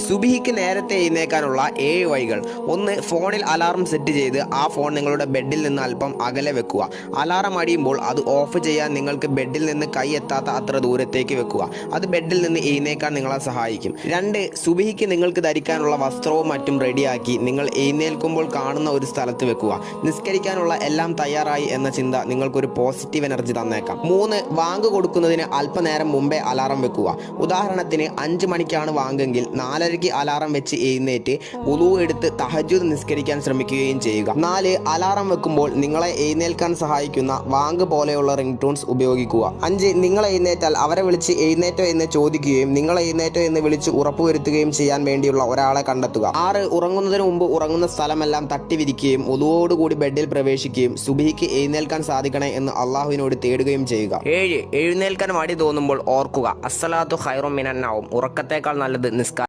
സുബഹിക്ക് നേരത്തെ എഴുന്നേൽക്കാനുള്ള 7 വഴികൾ. 1. ഫോണിൽ അലാറം സെറ്റ് ചെയ്ത് ആ ഫോൺ നിങ്ങളുടെ ബെഡിൽ നിന്ന് അല്പം അകലെ വെക്കുക. അലാറം അടിയുമ്പോൾ അത് ഓഫ് ചെയ്യാൻ നിങ്ങൾക്ക് ബെഡിൽ നിന്ന് കൈ എത്താത്ത അത്ര ദൂരത്തേക്ക് വെക്കുക. അത് ബെഡിൽ നിന്ന് എഴുന്നേൽക്കാൻ നിങ്ങളെ സഹായിക്കും. 2. സുബഹിക്ക് നിങ്ങൾക്ക് ധരിക്കാനുള്ള വസ്ത്രവും മറ്റും റെഡിയാക്കി നിങ്ങൾ എഴുന്നേൽക്കുമ്പോൾ കാണുന്ന ഒരു സ്ഥലത്ത് വെക്കുക. നിസ്കരിക്കാനുള്ള എല്ലാം തയ്യാറായി എന്ന ചിന്ത നിങ്ങൾക്കൊരു പോസിറ്റീവ് എനർജി തന്നേക്കാം. 3. വാങ്ക് കൊടുക്കുന്നതിന് അല്പനേരം മുമ്പേ അലാറം വെക്കുക. ഉദാഹരണത്തിന് 5 മണിക്കാണ് വാങ്കെങ്കിൽ 4:30 അലാറം വെച്ച് എഴുന്നേറ്റ് വുളൂ എടുത്ത് തഹജ്ജുദ് നിസ്കരിക്കാൻ ശ്രമിക്കുകയും ചെയ്യുക. 4. അലാറം വെക്കുമ്പോൾ നിങ്ങളെ എഴുന്നേൽക്കാൻ സഹായിക്കുന്ന വാങ്ക് പോലെയുള്ള റിംഗ് ടൂൺസ് ഉപയോഗിക്കുക. 5. നിങ്ങൾ എഴുന്നേറ്റാൽ അവരെ വിളിച്ച് എഴുന്നേറ്റോ എന്ന് ചോദിക്കുകയും നിങ്ങൾ എഴുന്നേറ്റോ എന്ന് വിളിച്ച് ഉറപ്പുവരുത്തുകയും ചെയ്യാൻ വേണ്ടിയുള്ള ഒരാളെ കണ്ടെത്തുക. 6. ഉറങ്ങുന്നതിന് മുമ്പ് ഉറങ്ങുന്ന സ്ഥലമെല്ലാം തട്ടിവിരിക്കുകയും വുളൂവോടുകൂടി ബെഡിൽ പ്രവേശിക്കുകയും സുബഹിക്ക് എഴുന്നേൽക്കാൻ സാധിക്കണേ എന്ന് അള്ളാഹുവിനോട് തേടുകയും ചെയ്യുക. 7. എഴുന്നേൽക്കാൻ മടി തോന്നുമ്പോൾ ഓർക്കുക, അസ്സലാത്തു ഖൈറും മിനൻ നൗം, ഉറക്കത്തേക്കാൾ നല്ലത് നിസ്കാരം.